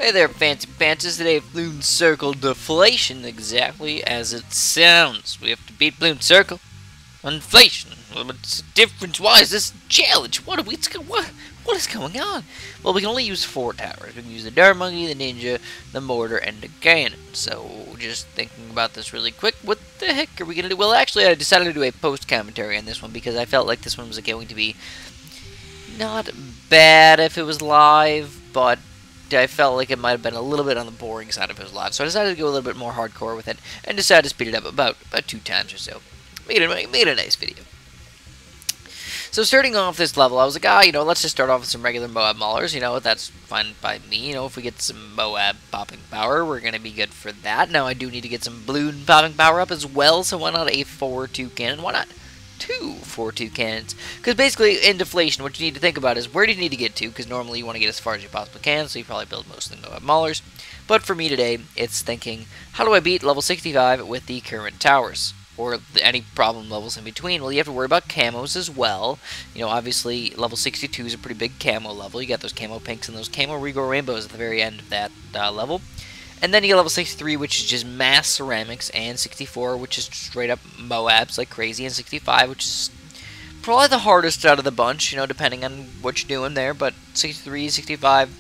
Hey there, fancy pantsers. Today, Bloon Circle Deflation, exactly as it sounds. We have to beat Bloon Circle on Deflation. What's the difference? Why is this a challenge? What is going on? Well, we can only use 4 towers. We can use the Dart Monkey, the Ninja, the Mortar, and the Cannon. So, just thinking about this really quick, what the heck are we going to do? Well, actually, I decided to do a post-commentary on this one because I felt like this one was going to be not bad if it was live, but I felt like it might have been a little bit on the boring side if it was live. So I decided to go a little bit more hardcore with it and decided to speed it up about 2 times or so. Made a nice video. So starting off this level, I was like, let's just start off with some regular Moab Maulers. That's fine by me. If we get some Moab popping power, we're going to be good for that. Now, I do need to get some Bloon popping power up as well, so why not a 4-2 cannon? Why not 2 4-2 cannons? Because basically, in Deflation, what you need to think about is where do you need to get to? Because normally you want to get as far as you possibly can, so you probably build most of the Moab Maulers. But for me today, it's thinking, how do I beat level 65 with the current towers? Or any problem levels in between? Well, you have to worry about camos as well. Obviously, level 62 is a pretty big camo level. You got those camo pinks and those camo regal rainbows at the very end of that level. And then you get level 63, which is just mass ceramics, and 64, which is straight up Moabs like crazy, and 65, which is probably the hardest out of the bunch, depending on what you're doing there. But 63, 65,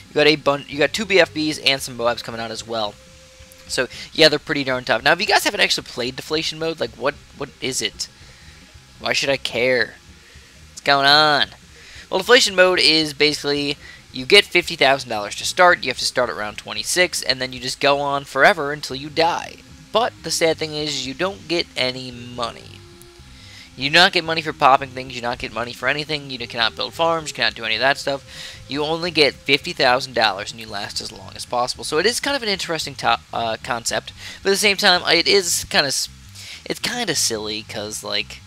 you got 2 BFBs and some Moabs coming out as well. So, yeah, they're pretty darn tough. Now, if you guys haven't actually played Deflation mode, like, what is it? Why should I care? What's going on? Well, Deflation mode is basically, you get $50,000 to start. You have to start at round 26, and then you just go on forever until you die. But the sad thing is, you don't get any money. You do not get money for popping things. You do not get money for anything. You cannot build farms. You cannot do any of that stuff. You only get $50,000, and you last as long as possible. So it is kind of an interesting concept. But at the same time, it's kind of silly because, like,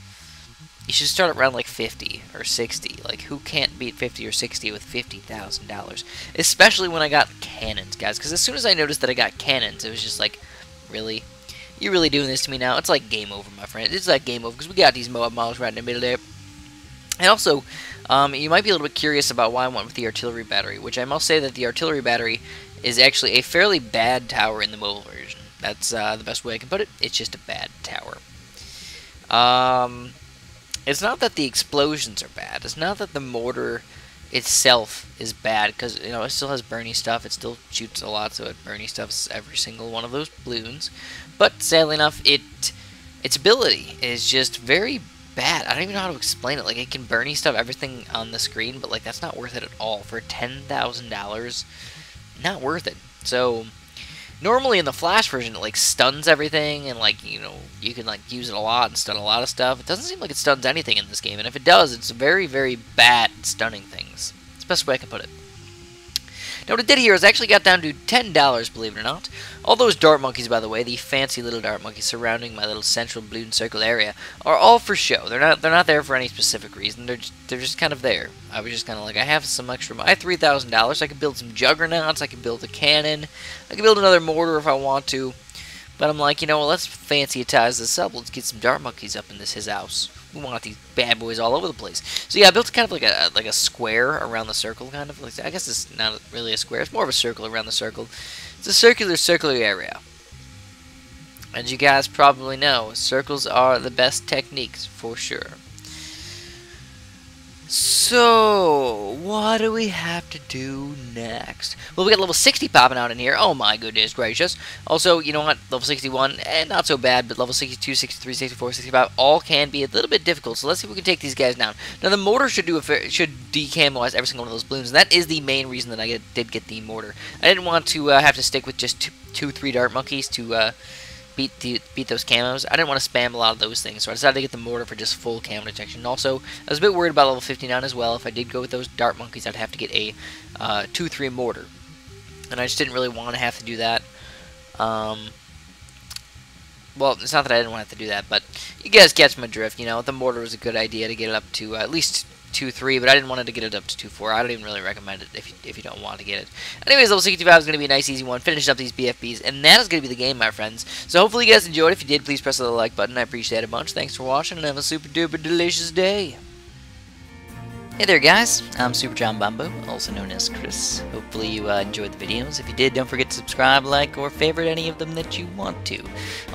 you should start around like 50 or 60. Like, who can't beat 50 or 60 with $50,000? Especially when I got cannons, guys. Because as soon as I noticed that I got cannons, it was just like, really? You're really doing this to me now? It's like game over, my friend. It's like game over because we got these Moab Maulers right in the middle there. And also, you might be a little bit curious about why I went with the artillery battery, which I must say that the artillery battery is actually a fairly bad tower in the mobile version. That's the best way I can put it. It's just a bad tower. It's not that the explosions are bad. It's not that the mortar itself is bad, because it still has Bernie stuff. It still shoots a lot, so it Bernie stuffs every single one of those balloons. But sadly enough, its ability is just very bad. I don't even know how to explain it. Like, it can Bernie stuff everything on the screen, but like that's not worth it at all for $10,000. Not worth it. So normally in the Flash version, it like stuns everything, and like you can like use it a lot and stun a lot of stuff. It doesn't seem like it stuns anything in this game, and if it does, it's very, very bad at stunning things. It's the best way I can put it. Now, what it did here is actually got down to $10, believe it or not. All those dart monkeys, by the way, the fancy little dart monkeys surrounding my little central Bloon Circle area, are all for show. They're not there for any specific reason. They're just kind of there. I was just kind of like, I have some extra money. I have $3,000. I could build some juggernauts. I could build a cannon. I could build another mortar if I want to. But I'm like, let's fancy-itize this up. Let's get some dart monkeys up in his house. We want these bad boys all over the place. So yeah, I built kind of like a square around the circle, kind of. Like, I guess it's not really a square. It's more of a circle around the circle. It's a circular area. As you guys probably know, circles are the best techniques for sure. So, what do we have to do next? Well, we got level 60 popping out in here. Oh my goodness gracious. Also, you know what? Level 61, not so bad, but level 62, 63, 64, 65 all can be a little bit difficult. So let's see if we can take these guys down. Now, the mortar should decamelize every single one of those balloons, and that is the main reason that I did get the mortar. I didn't want to have to stick with just 3 dart monkeys to beat those camos. I didn't want to spam a lot of those things, so I decided to get the mortar for just full camo detection. Also, I was a bit worried about level 59 as well. If I did go with those dart monkeys, I'd have to get a 2-3 mortar, and I just didn't really want to have to do that. Well, it's not that I didn't want to have to do that, but you guys catch my drift. The mortar was a good idea to get it up to at least 2-3, but I didn't want it to get it up to 2-4. I don't even really recommend it if you don't want to get it. Anyways, level 65 is going to be a nice, easy one. Finishing up these BFBs, and that is going to be the game, my friends. So hopefully you guys enjoyed. If you did, please press the like button. I appreciate it a bunch. Thanks for watching, and have a super duper delicious day. Hey there guys, I'm Super John Bumbo, also known as Chris. Hopefully you enjoyed the videos. If you did, don't forget to subscribe, like, or favorite any of them that you want to.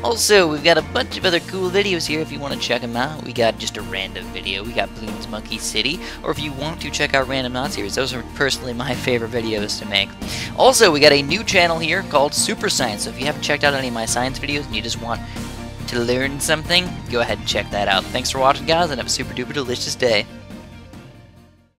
Also, we've got a bunch of other cool videos here if you want to check them out. We got just a random video, we got Bloon's Monkey City, or if you want to check out Random Knot series, those are personally my favorite videos to make. Also, we got a new channel here called Super Science, so if you haven't checked out any of my science videos and you just want to learn something, go ahead and check that out. Thanks for watching guys, and have a super duper delicious day.